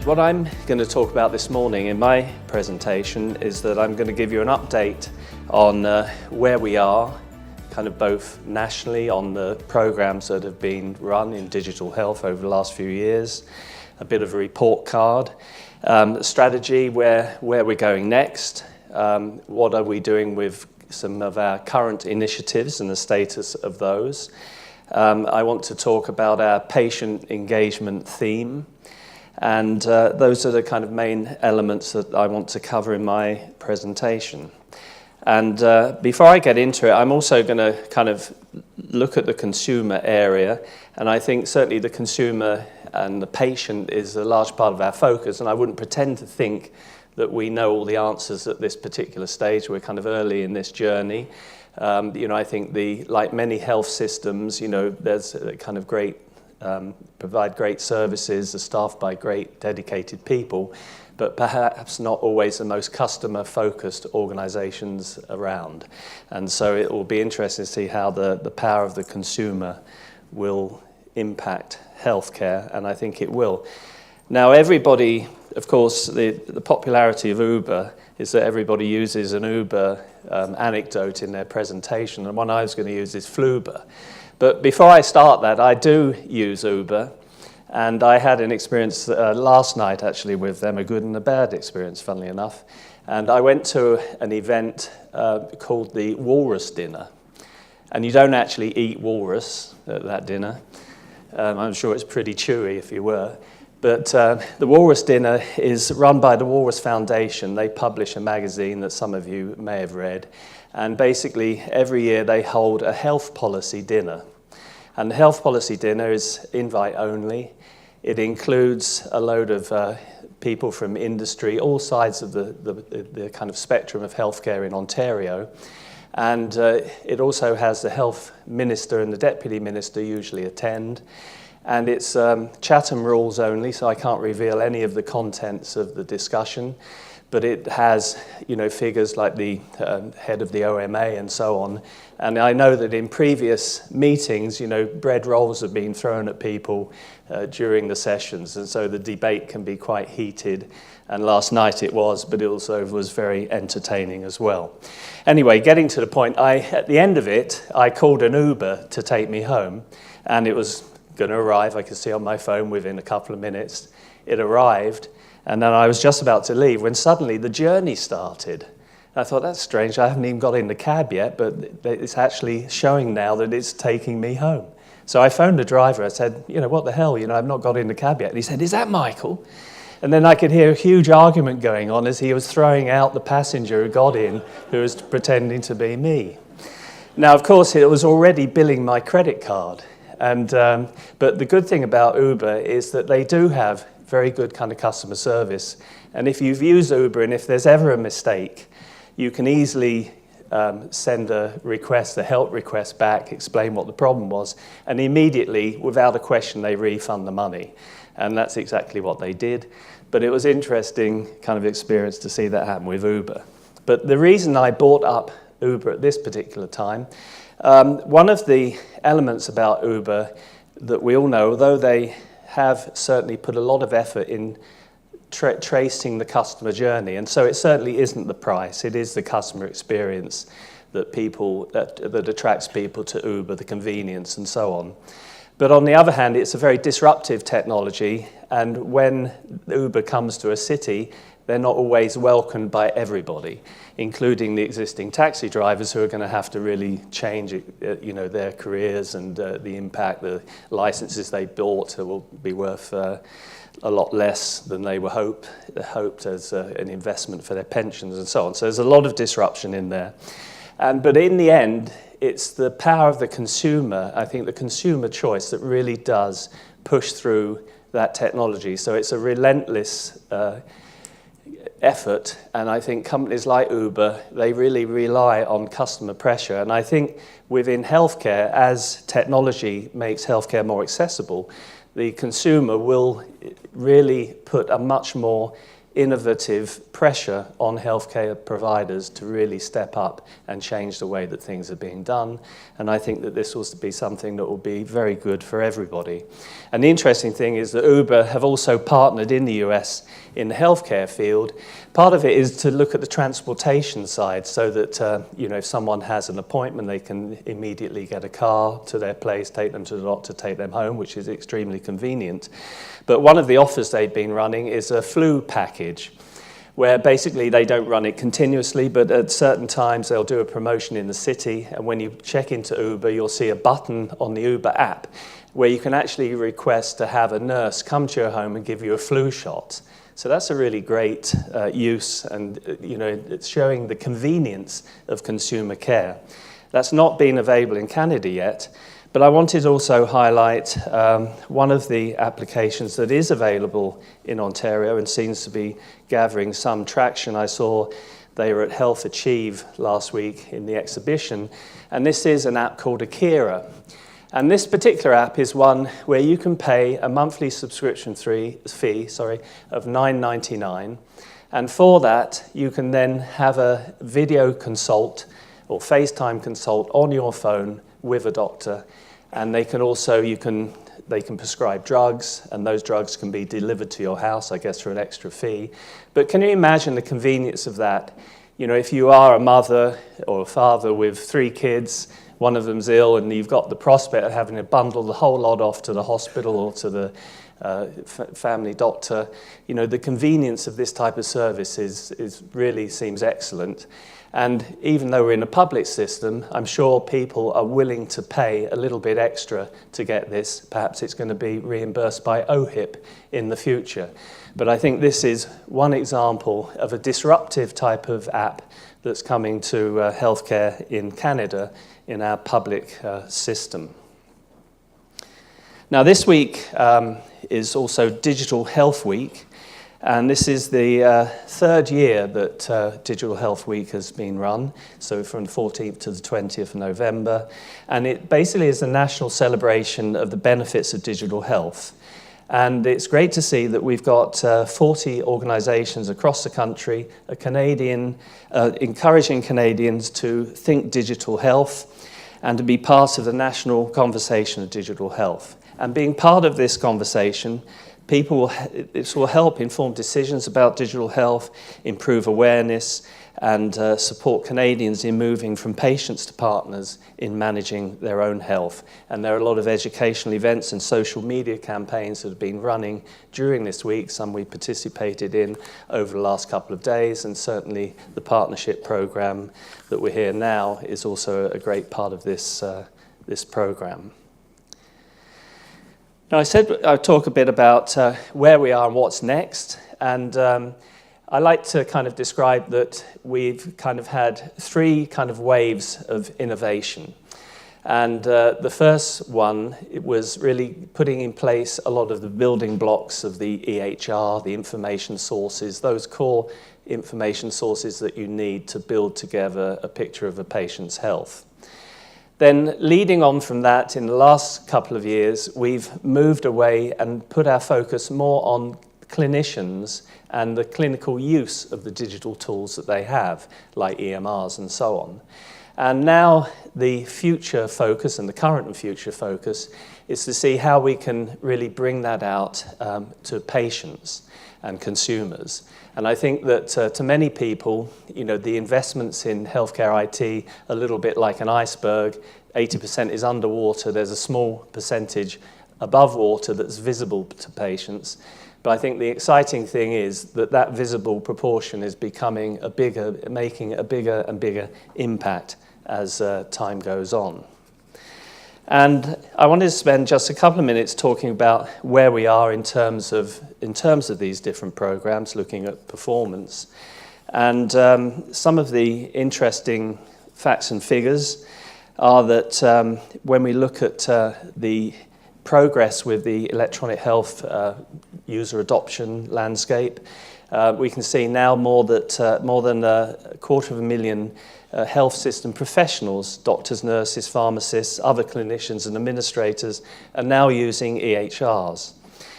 What I'm going to talk about this morning in my presentation is that I'm going to give you an update on where we are, kind of both nationally on the programs that have been run in digital health over the last few years, a bit of a report card, strategy, where we're going next, what are we doing with some of our current initiatives and the status of those. I want to talk about our patient engagement theme. And those are the kind of main elements that I want to cover in my presentation. And before I get into it, I'm also going to kind of look at the consumer area. And I think certainly the consumer and the patient is a large part of our focus. And I wouldn't pretend to think that we know all the answers at this particular stage. We're kind of early in this journey. I think like many health systems, there's a kind of provide great services, are staffed by great dedicated people, but perhaps not always the most customer-focused organizations around. And so it will be interesting to see how the power of the consumer will impact healthcare, and I think it will. Now, everybody, of course, the popularity of Uber is that everybody uses an Uber anecdote in their presentation, and one I was going to use is Fluber. But before I start that, I do use Uber, and I had an experience last night actually with them, a good and a bad experience, funnily enough. And I went to an event called the Walrus Dinner, and you don't actually eat walrus at that dinner. I'm sure it's pretty chewy if you were. But the Walrus Dinner is run by the Walrus Foundation. They publish a magazine that some of you may have read. And basically, every year they hold a health policy dinner. And the health policy dinner is invite only. It includes a load of people from industry, all sides of the kind of spectrum of healthcare in Ontario. And it also has the health minister and the deputy minister usually attend. And it's Chatham rules only, so I can't reveal any of the contents of the discussion. But it has, figures like the head of the OMA and so on. And I know that in previous meetings, bread rolls have been thrown at people during the sessions. And so the debate can be quite heated. And last night it was, but it also was very entertaining as well. Anyway, getting to the point, at the end of it, I called an Uber to take me home. And it was going to arrive, I could see on my phone within a couple of minutes. It arrived. And then I was just about to leave when suddenly the journey started. And I thought, that's strange, I haven't even got in the cab yet, but it's actually showing now that it's taking me home. So I phoned the driver, I said, what the hell, I've not got in the cab yet. And he said, is that Michael? And then I could hear a huge argument going on as he was throwing out the passenger who got in, who was pretending to be me. Now, of course, it was already billing my credit card. But the good thing about Uber is that they do have very good kind of customer service. And if you've used Uber and if there's ever a mistake, you can easily send a help request back, explain what the problem was, and immediately, without a question, they refund the money. And that's exactly what they did. But it was interesting kind of experience to see that happen with Uber. But the reason I brought up Uber at this particular time, one of the elements about Uber that we all know, although they have certainly put a lot of effort in tracing the customer journey, and so it certainly isn't the price, it is the customer experience that attracts people to Uber, the convenience and so on. But on the other hand, it's a very disruptive technology, and when Uber comes to a city, they're not always welcomed by everybody, including the existing taxi drivers who are going to have to really change their careers and the impact. The licenses they bought will be worth a lot less than they were hoped as an investment for their pensions and so on. So there's a lot of disruption in there. But in the end, it's the power of the consumer, I think the consumer choice, that really does push through that technology. So it's a relentless effort, and I think companies like Uber, they really rely on customer pressure. And I think within healthcare, as technology makes healthcare more accessible, the consumer will really put a much more innovative pressure on healthcare providers to really step up and change the way that things are being done. And I think that this will be something that will be very good for everybody. And the interesting thing is that Uber have also partnered in the US in the healthcare field. Part of it is to look at the transportation side so that if someone has an appointment, they can immediately get a car to their place, take them to the doctor, take them home, which is extremely convenient. But one of the offers they've been running is a flu package, where basically they don't run it continuously, but at certain times they'll do a promotion in the city, and when you check into Uber, you'll see a button on the Uber app where you can actually request to have a nurse come to your home and give you a flu shot. So that's a really great use, and it's showing the convenience of consumer care. That's not been available in Canada yet, but I wanted to also highlight one of the applications that is available in Ontario and seems to be gathering some traction. I saw they were at Health Achieve last week in the exhibition, and this is an app called Akira. And this particular app is one where you can pay a monthly subscription fee of $9.99, and for that you can then have a video consult or FaceTime consult on your phone with a doctor, and they can also they can prescribe drugs, and those drugs can be delivered to your house, I guess, for an extra fee. But can you imagine the convenience of that? If you are a mother or a father with 3 kids, one of them's ill, and you've got the prospect of having to bundle the whole lot off to the hospital or to the family doctor, the convenience of this type of service is really seems excellent. And even though we're in a public system, I'm sure people are willing to pay a little bit extra to get this. Perhaps it's going to be reimbursed by OHIP in the future. But I think this is one example of a disruptive type of app that's coming to healthcare in Canada in our public system. Now, this week is also Digital Health Week. And this is the 3rd year that Digital Health Week has been run, so from the 14th to the 20th of November. And it basically is a national celebration of the benefits of digital health. And it's great to see that we've got 40 organisations across the country, encouraging Canadians to think digital health and to be part of the national conversation of digital health. And being part of this conversation, this will help inform decisions about digital health, improve awareness, and support Canadians in moving from patients to partners in managing their own health. And there are a lot of educational events and social media campaigns that have been running during this week, some we participated in over the last couple of days, and certainly the partnership program that we're here now is also a great part of this program. Now, I said I'd talk a bit about where we are and what's next, and I like to kind of describe that we've kind of had 3 kind of waves of innovation. And the first one, it was really putting in place a lot of the building blocks of the EHR, the information sources, those core information sources that you need to build together a picture of a patient's health. Then leading on from that, in the last couple of years, we've moved away and put our focus more on clinicians and the clinical use of the digital tools that they have, like EMRs and so on. And now the future focus, and the current and future focus, is to see how we can really bring that out to patients and consumers. And I think that to many people, the investments in healthcare IT are a little bit like an iceberg. 80% is underwater. There's a small percentage above water that's visible to patients. But I think the exciting thing is that visible proportion is making a bigger and bigger impact as time goes on. And I wanted to spend just a couple of minutes talking about where we are in terms of these different programs, looking at performance. And some of the interesting facts and figures are that when we look at the progress with the electronic health user adoption landscape, we can see now more than 250,000 health system professionals, doctors, nurses, pharmacists, other clinicians and administrators are now using EHRs.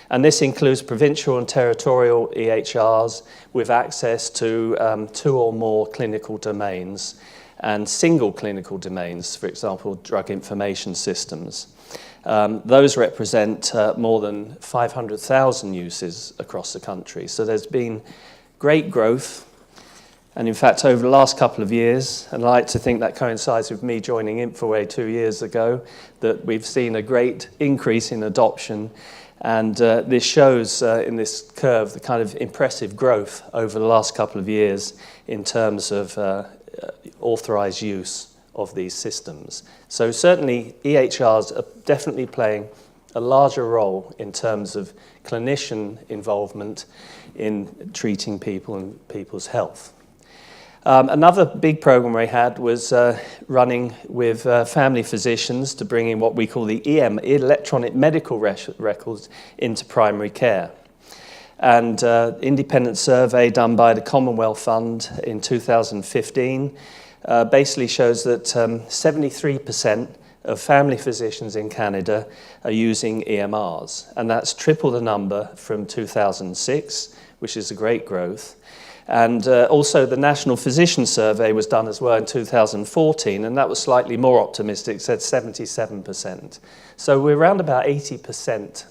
And this includes provincial and territorial EHRs with access to 2 or more clinical domains and single clinical domains, for example, drug information systems. Those represent more than 500,000 uses across the country. So there's been great growth. And in fact, over the last couple of years, and I like to think that coincides with me joining Infoway 2 years ago, that we've seen a great increase in adoption. And this shows in this curve the kind of impressive growth over the last couple of years in terms of authorized use of these systems. So certainly EHRs are definitely playing a larger role in terms of clinician involvement in treating people and people's health. Another big program we had was running with family physicians to bring in what we call the electronic medical records into primary care. And independent survey done by the Commonwealth Fund in 2015 basically shows that 73% of family physicians in Canada are using EMRs, and that's triple the number from 2006, which is a great growth. And also the National Physician Survey was done as well in 2014, and that was slightly more optimistic, said 77%. So we're around about 80%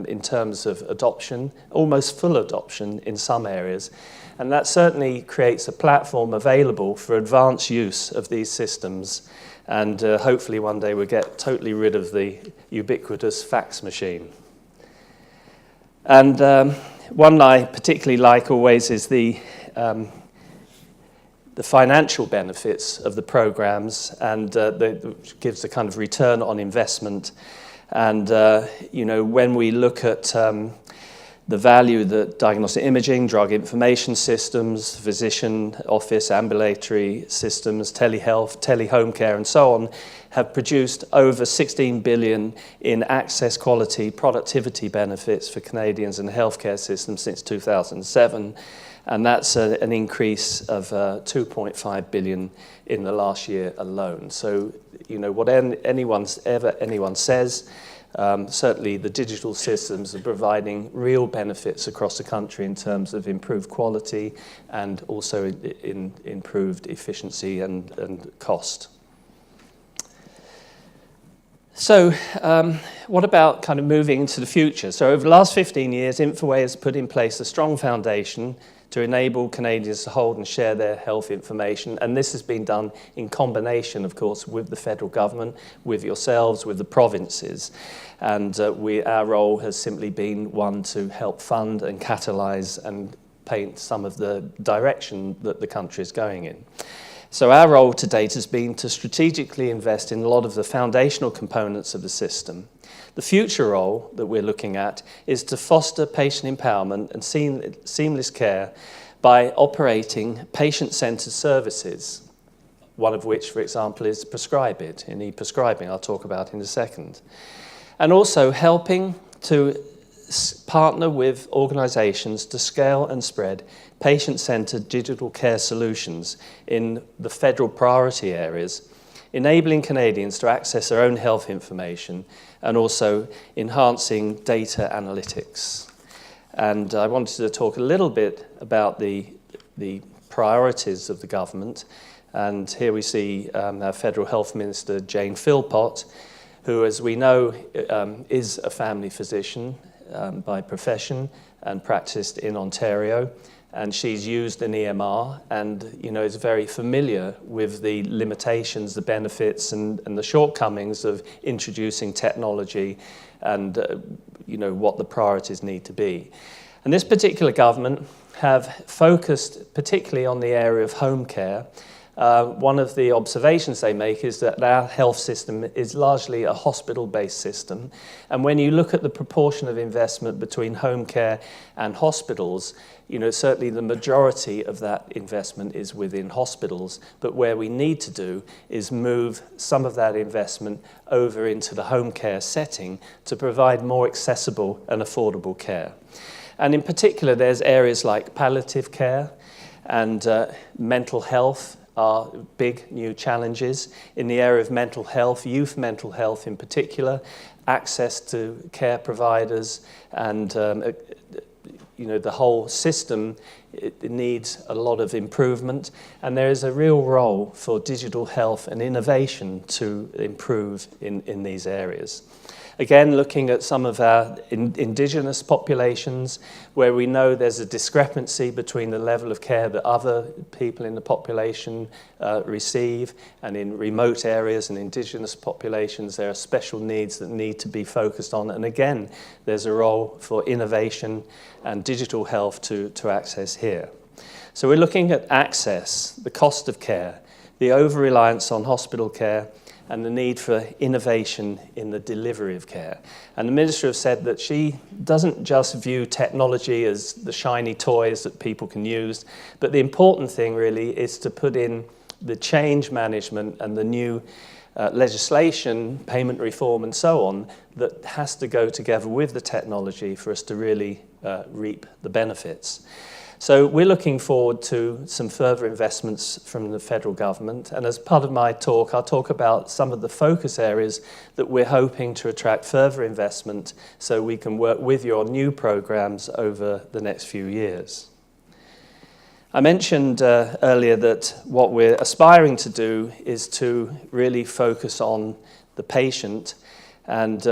in terms of adoption, almost full adoption in some areas. And that certainly creates a platform available for advanced use of these systems. And hopefully one day we'll get totally rid of the ubiquitous fax machine. And one I particularly like always is the financial benefits of the programs, and which gives a kind of return on investment. And you know, when we look at the value that diagnostic imaging, drug information systems, physician office, ambulatory systems, telehealth, telehome care, and so on, have produced over 16 billion in access, quality, productivity benefits for Canadians and healthcare systems since 2007. And that's an increase of 2.5 billion in the last year alone. So, you know, what anyone says, certainly the digital systems are providing real benefits across the country in terms of improved quality and also in improved efficiency and cost. So what about kind of moving into the future? So over the last 15 years, Infoway has put in place a strong foundation to enable Canadians to hold and share their health information. And this has been done in combination, of course, with the federal government, with yourselves, with the provinces. And our role has simply been one to help fund and catalyse and paint some of the direction that the country is going in. So our role to date has been to strategically invest in a lot of the foundational components of the system. The future role that we're looking at is to foster patient empowerment and seamless care by operating patient-centred services, one of which, for example, is PrescribeIT in ePrescribing, I'll talk about in a second. And also helping to partner with organisations to scale and spread patient-centred digital care solutions in the federal priority areas, enabling Canadians to access their own health information and also enhancing data analytics. And I wanted to talk a little bit about the priorities of the government. And here we see our Federal Health Minister, Jane Philpott, who, as we know, is a family physician by profession and practiced in Ontario. And she's used an EMR and, you know, is very familiar with the limitations, the benefits and the shortcomings of introducing technology and, you know, what the priorities need to be. And this particular government have focused particularly on the area of home care. One of the observations they make is that our health system is largely a hospital-based system. And when you look at the proportion of investment between home care and hospitals, you know, certainly the majority of that investment is within hospitals. But where we need to do is move some of that investment over into the home care setting to provide more accessible and affordable care. And in particular, there's areas like palliative care and mental health, are big new challenges in the area of mental health, youth mental health in particular, access to care providers, and the whole system. It needs a lot of improvement, and there is a real role for digital health and innovation to improve in these areas. Again, looking at some of our indigenous populations, where we know there's a discrepancy between the level of care that other people in the population receive, and in remote areas and indigenous populations, there are special needs that need to be focused on. And again, there's a role for innovation and digital health to access here. So we're looking at access, the cost of care, the over-reliance on hospital care, and the need for innovation in the delivery of care. And the Minister has said that she doesn't just view technology as the shiny toys that people can use, but the important thing really is to put in the change management and the new legislation, payment reform and so on, that has to go together with the technology for us to really reap the benefits. So we're looking forward to some further investments from the federal government, and as part of my talk, I'll talk about some of the focus areas that we're hoping to attract further investment so we can work with you on new programs over the next few years. I mentioned earlier that what we're aspiring to do is to really focus on the patient, and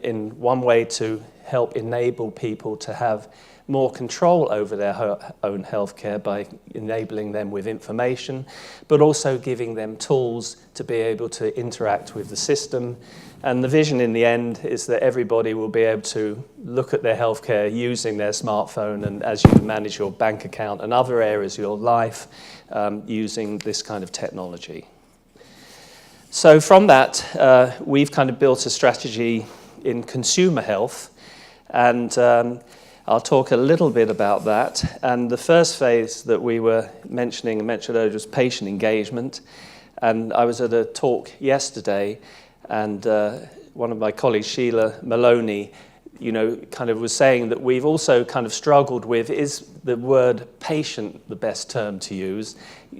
in one way to help enable people to have more control over their own healthcare by enabling them with information, but also giving them tools to be able to interact with the system. And the vision in the end is that everybody will be able to look at their healthcare using their smartphone, and as you manage your bank account and other areas of your life using this kind of technology. So from that, we've kind of built a strategy in consumer health, and I'll talk a little bit about that. And the first phase that we were mentioned earlier was patient engagement. And I was at a talk yesterday, and one of my colleagues, Sheila Maloney, kind of was saying that we've also kind of struggled with, is the word patient the best term to use?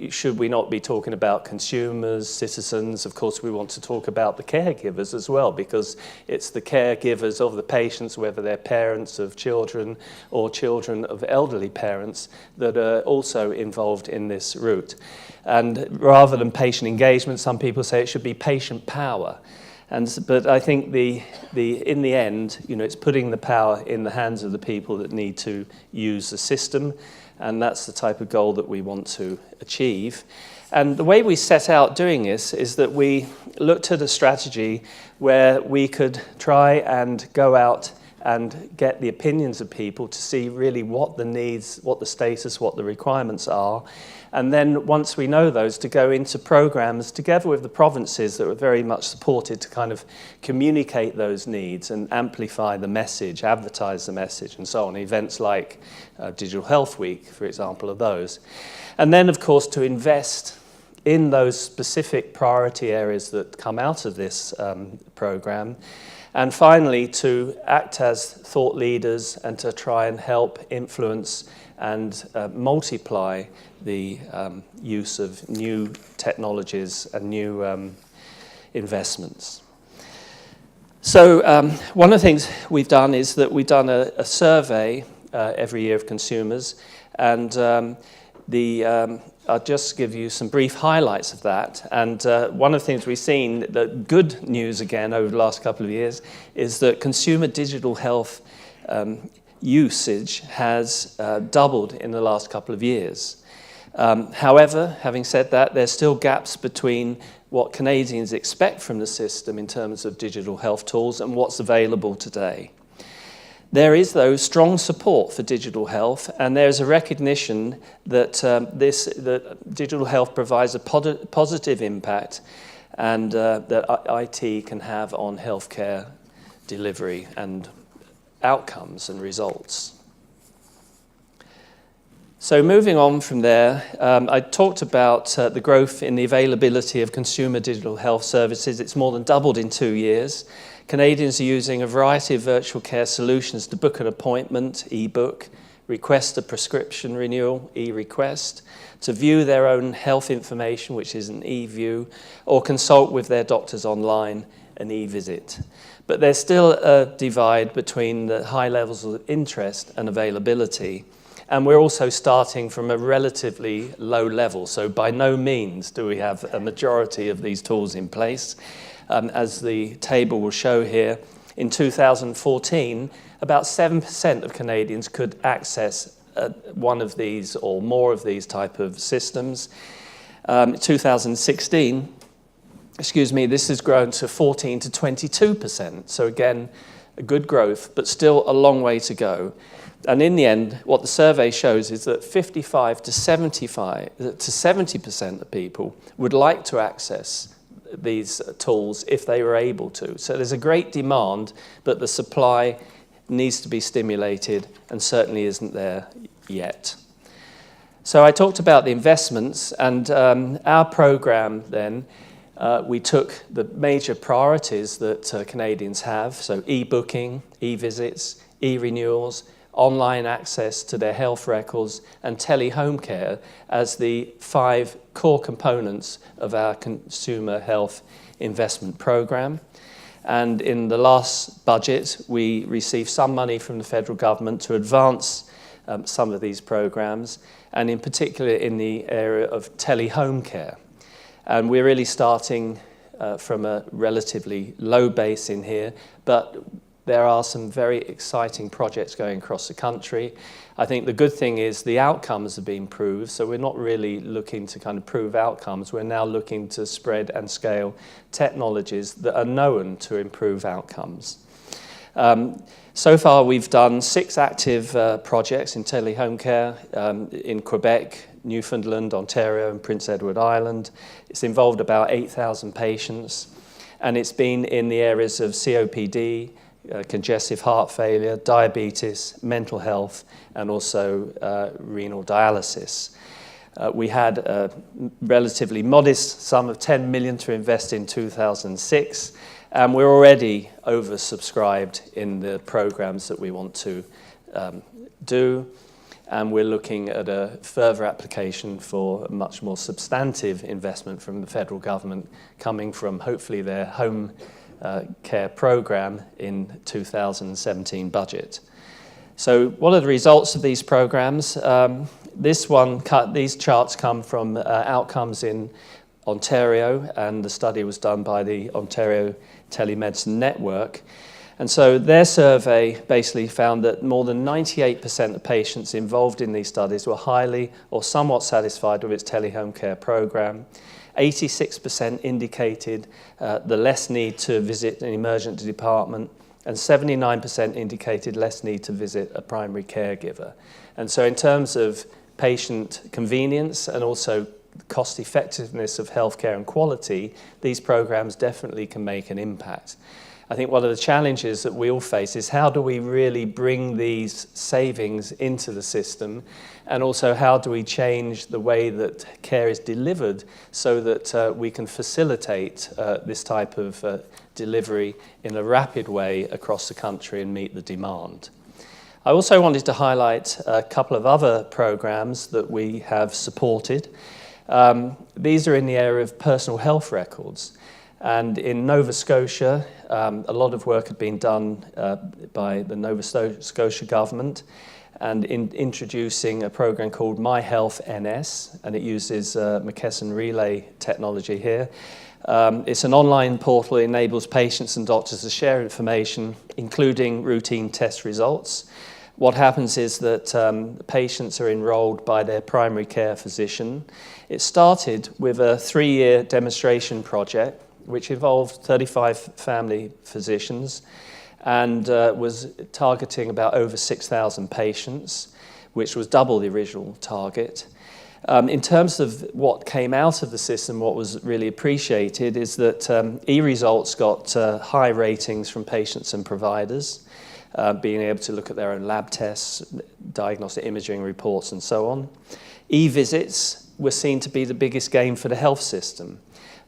Should we not be talking about consumers, citizens? Of course, we want to talk about the caregivers as well, because it's the caregivers of the patients, whether they're parents of children or children of elderly parents, that are also involved in this route. And rather than patient engagement, some people say it should be patient power. But I think in the end, it's putting the power in the hands of the people that need to use the system, and that's the type of goal that we want to achieve. And the way we set out doing this is that we looked at a strategy where we could try and go out and get the opinions of people to see really what the needs, what the status, what the requirements are. And then once we know those, to go into programs together with the provinces that were very much supported to kind of communicate those needs and amplify the message, advertise the message and so on. Events like Digital Health Week, for example, are those. And then, of course, to invest in those specific priority areas that come out of this program. And finally, to act as thought leaders and to try and help influence and multiply the use of new technologies and new investments. So one of the things we've done is that we've done a survey every year of consumers, and I'll just give you some brief highlights of that. And one of the things we've seen, the good news again over the last couple of years, is that consumer digital health usage has doubled in the last couple of years. However, having said that, there's still gaps between what Canadians expect from the system in terms of digital health tools and what's available today. There is, though, strong support for digital health, and there's a recognition that that digital health provides a positive impact, and that IT can have on healthcare delivery and outcomes and results. So moving on from there, I talked about the growth in the availability of consumer digital health services. It's more than doubled in 2 years. Canadians are using a variety of virtual care solutions to book an appointment, e-book, request a prescription renewal, e-request, to view their own health information, which is an e-view, or consult with their doctors online, an e-visit. But there's still a divide between the high levels of interest and availability. And we're also starting from a relatively low level. So by no means do we have a majority of these tools in place. As the table will show here, in 2014, about 7% of Canadians could access one of these or more of these type of systems. 2016, this has grown to 14 to 22%. So again, a good growth, but still a long way to go. And in the end, what the survey shows is that 55 to 70% of people would like to access these tools if they were able to. So there's a great demand, but the supply needs to be stimulated and certainly isn't there yet. So I talked about the investments, and our program then, we took the major priorities that Canadians have, so e-booking, e-visits, e-renewals, online access to their health records, and tele-home care as the 5 core components of our consumer health investment program. And in the last budget, we received some money from the federal government to advance some of these programs, and in particular in the area of tele-home care. And we're really starting from a relatively low base in here, but there are some very exciting projects going across the country. I think the good thing is the outcomes have been proved, so we're not really looking to kind of prove outcomes. We're now looking to spread and scale technologies that are known to improve outcomes. So far, we've done 6 active projects in tele-home care in Quebec, Newfoundland, Ontario, and Prince Edward Island. It's involved about 8,000 patients, and it's been in the areas of COPD, congestive heart failure, diabetes, mental health, and also renal dialysis. We had a relatively modest sum of 10 million to invest in 2006, and we're already oversubscribed in the programs that we want to do, and we're looking at a further application for a much more substantive investment from the federal government coming from hopefully their home care program in 2017 budget. So what are the results of these programs? These charts come from outcomes in Ontario, and the study was done by the Ontario Telemedicine Network. And so their survey basically found that more than 98% of patients involved in these studies were highly or somewhat satisfied with its tele-home care program. 86% indicated the less need to visit an emergency department, and 79% indicated less need to visit a primary caregiver. And so in terms of patient convenience and also cost effectiveness of healthcare and quality, these programs definitely can make an impact. I think one of the challenges that we all face is how do we really bring these savings into the system, and also how do we change the way that care is delivered so that we can facilitate this type of delivery in a rapid way across the country and meet the demand. I also wanted to highlight a couple of other programs that we have supported. These are in the area of personal health records. And in Nova Scotia, a lot of work had been done by the Nova Scotia government, and in introducing a program called My Health NS, and it uses McKesson Relay technology here. It's an online portal that enables patients and doctors to share information, including routine test results. What happens is that patients are enrolled by their primary care physician. It started with a 3-year demonstration project, which involved 35 family physicians and was targeting about over 6,000 patients, which was double the original target. In terms of what came out of the system, what was really appreciated is that e-results got high ratings from patients and providers, being able to look at their own lab tests, diagnostic imaging reports, and so on. E-visits were seen to be the biggest gain for the health system,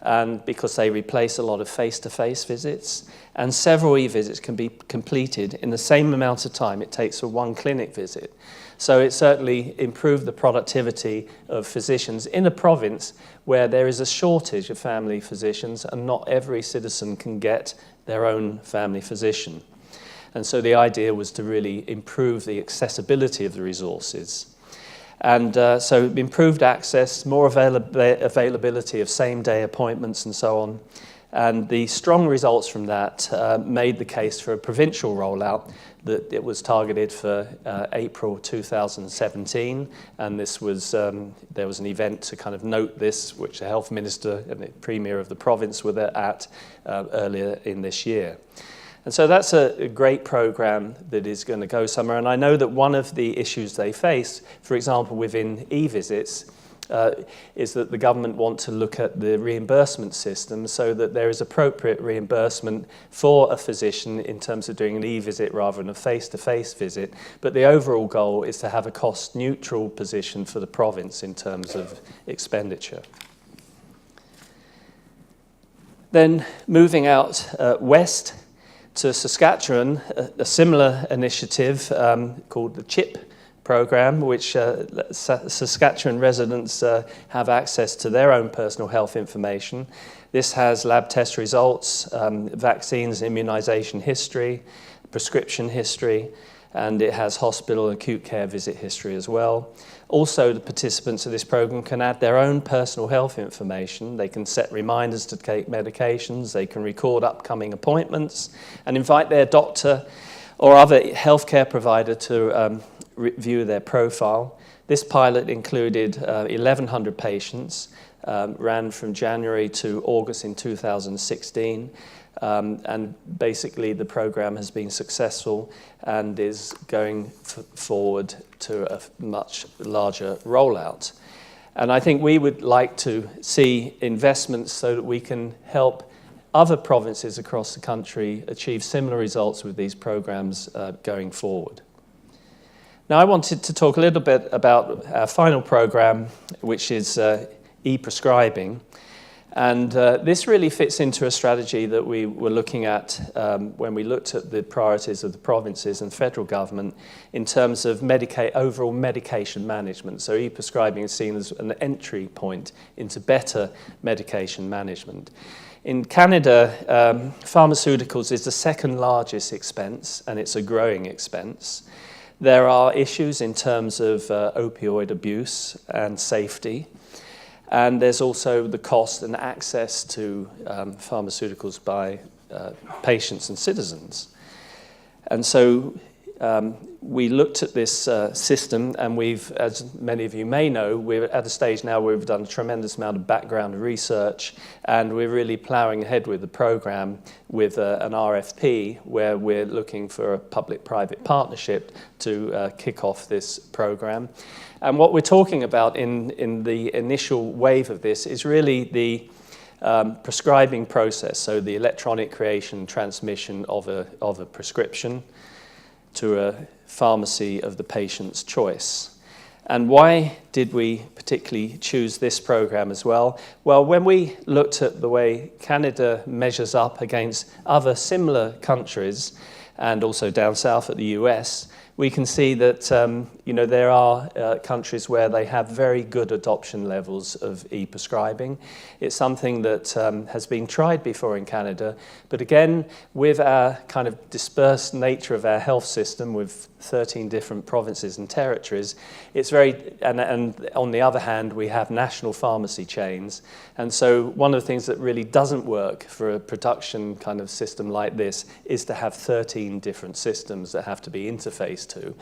and because they replace a lot of face-to-face visits, and several e-visits can be completed in the same amount of time it takes for one clinic visit. So it certainly improved the productivity of physicians in a province where there is a shortage of family physicians and not every citizen can get their own family physician. And so the idea was to really improve the accessibility of the resources. And so improved access, more availability of same-day appointments and so on. And the strong results from that made the case for a provincial rollout that it was targeted for April 2017. And this was, there was an event to kind of note this, which the health minister and the premier of the province were there at earlier in this year. And so that's a great program that is going to go somewhere. And I know that one of the issues they face, for example, within e-visits, is that the government want to look at the reimbursement system so that there is appropriate reimbursement for a physician in terms of doing an e-visit rather than a face-to-face visit. But the overall goal is to have a cost-neutral position for the province in terms of expenditure. Then moving out west to Saskatchewan, a similar initiative called the CHIP program, which Saskatchewan residents have access to their own personal health information. This has lab test results, vaccines, immunization history, prescription history, and it has hospital and acute care visit history as well. Also, the participants of this program can add their own personal health information. They can set reminders to take medications, they can record upcoming appointments, and invite their doctor or other healthcare provider to review their profile. This pilot included 1,100 patients, ran from January to August in 2016, and basically the program has been successful and is going forward to a much larger rollout. And I think we would like to see investments so that we can help other provinces across the country achieve similar results with these programs going forward. Now, I wanted to talk a little bit about our final program, which is ePrescribing. And this really fits into a strategy that we were looking at when we looked at the priorities of the provinces and federal government in terms of overall medication management. So ePrescribing is seen as an entry point into better medication management. In Canada, pharmaceuticals is the second largest expense, and it's a growing expense. There are issues in terms of opioid abuse and safety. And there's also the cost and access to pharmaceuticals by patients and citizens. And so we looked at this system, and we've, as many of you may know, we're at a stage now where we've done a tremendous amount of background research, and we're really ploughing ahead with the program with an RFP where we're looking for a public-private partnership to kick off this program. And what we're talking about in the initial wave of this is really the prescribing process, so the electronic creation and transmission of a prescription to a pharmacy of the patient's choice. And why did we particularly choose this program as well? Well, when we looked at the way Canada measures up against other similar countries, and also down south at the US, we can see that there are countries where they have very good adoption levels of e-prescribing. It's something that has been tried before in Canada, but again, with our kind of dispersed nature of our health system with 13 different provinces and territories, it's very, and on the other hand, we have national pharmacy chains. And so one of the things that really doesn't work for a production kind of system like this is to have 13 different systems that have to be interfaced to.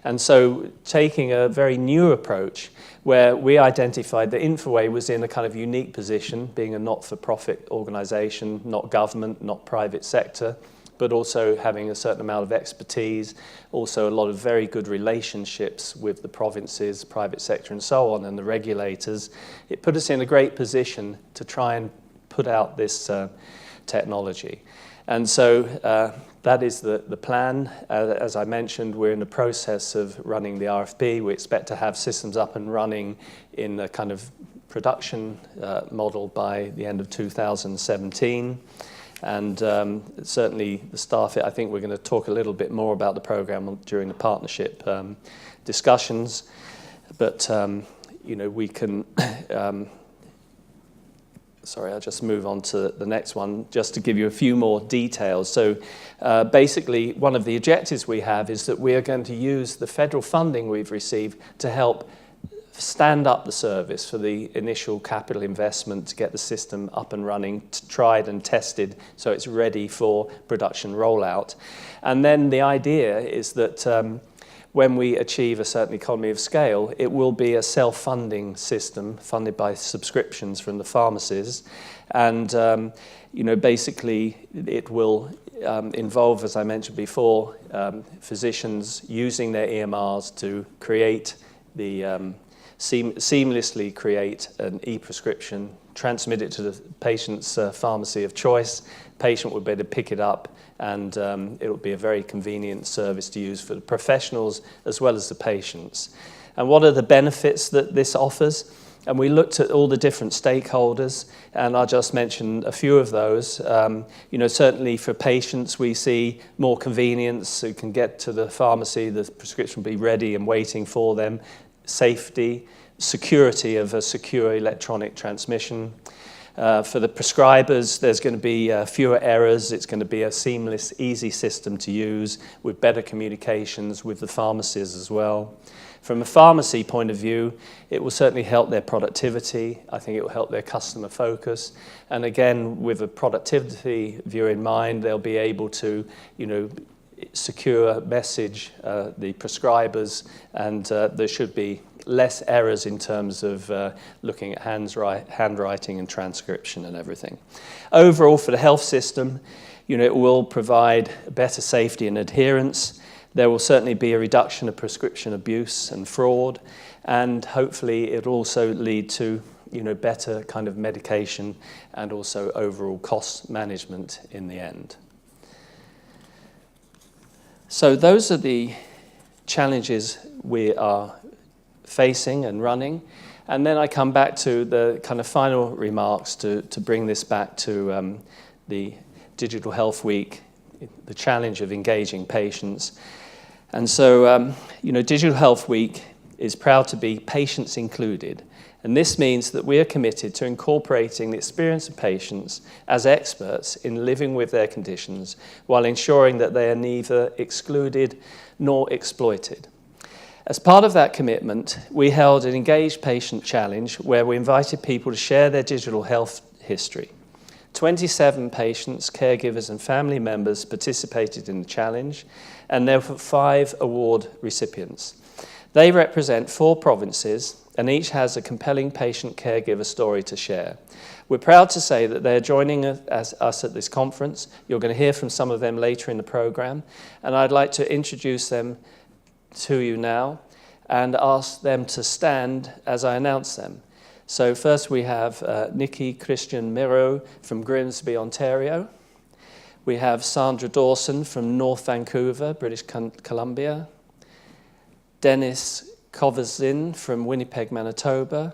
And so taking a very new approach where we identified that Infoway was in a kind of unique position, being a not-for-profit organization, not government, not private sector, but also having a certain amount of expertise, also a lot of very good relationships with the provinces, private sector and so on, and the regulators. It put us in a great position to try and put out this technology. And so that is the plan. As I mentioned, we're in the process of running the RFP. We expect to have systems up and running in a kind of production model by the end of 2017. And certainly the staff, I think we're going to talk a little bit more about the program during the partnership discussions. But, we can... Sorry, I'll just move on to the next one, just to give you a few more details. So basically, one of the objectives we have is that we are going to use the federal funding we've received to help stand up the service for the initial capital investment to get the system up and running, tried and tested, so it's ready for production rollout. And then the idea is that when we achieve a certain economy of scale, it will be a self-funding system funded by subscriptions from the pharmacies. And, basically it will involve, as I mentioned before, physicians using their EMRs to create the, seamlessly create an e-prescription, transmit it to the patient's pharmacy of choice. Patient will be able to pick it up, and it will be a very convenient service to use for the professionals as well as the patients. And what are the benefits that this offers? And we looked at all the different stakeholders, and I'll just mention a few of those. Certainly for patients, we see more convenience, so you can get to the pharmacy, the prescription will be ready and waiting for them. Safety, security of a secure electronic transmission. For the prescribers, there's going to be fewer errors. It's going to be a seamless, easy system to use with better communications with the pharmacies as well. From a pharmacy point of view, it will certainly help their productivity. I think it will help their customer focus. And again, with a productivity view in mind, they'll be able to, secure message the prescribers, and there should be less errors in terms of looking at handwriting and transcription and everything. Overall, for the health system, it will provide better safety and adherence. There will certainly be a reduction of prescription abuse and fraud, and hopefully it'll also lead to better kind of medication and also overall cost management in the end. So those are the challenges we are facing and running. And then I come back to the kind of final remarks to bring this back to the Digital Health Week, the challenge of engaging patients. And so, Digital Health Week is proud to be patients included. And this means that we are committed to incorporating the experience of patients as experts in living with their conditions while ensuring that they are neither excluded nor exploited. As part of that commitment, we held an Engaged Patient Challenge where we invited people to share their digital health history. 27 patients, caregivers and family members participated in the challenge, and there were 5 award recipients. They represent 4 provinces, and each has a compelling patient-caregiver story to share. We're proud to say that they're joining us at this conference. You're going to hear from some of them later in the program, and I'd like to introduce them to you now and ask them to stand as I announce them. So first we have Nikki Christian Miro from Grimsby, Ontario. We have Sandra Dawson from North Vancouver, British Columbia. Dennis Kovazin from Winnipeg, Manitoba.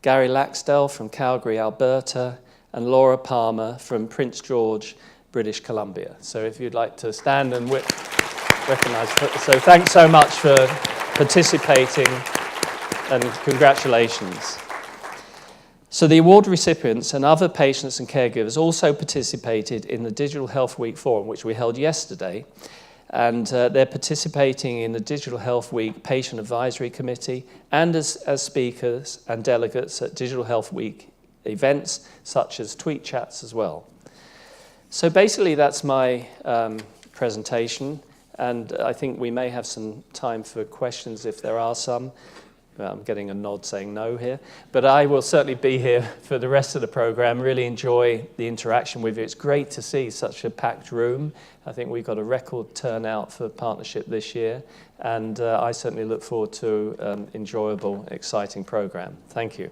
Gary Laxdell from Calgary, Alberta. And Laura Palmer from Prince George, British Columbia. So if you'd like to stand and recognize. So thanks so much for participating and congratulations. So the award recipients and other patients and caregivers also participated in the Digital Health Week Forum, which we held yesterday. And they're participating in the Digital Health Week Patient Advisory Committee and as speakers and delegates at Digital Health Week events, such as tweet chats as well. So basically that's my presentation, and I think we may have some time for questions if there are some. I'm getting a nod saying no here, but I will certainly be here for the rest of the program. Really enjoy the interaction with you. It's great to see such a packed room. I think we've got a record turnout for partnership this year, and I certainly look forward to an enjoyable, exciting program. Thank you.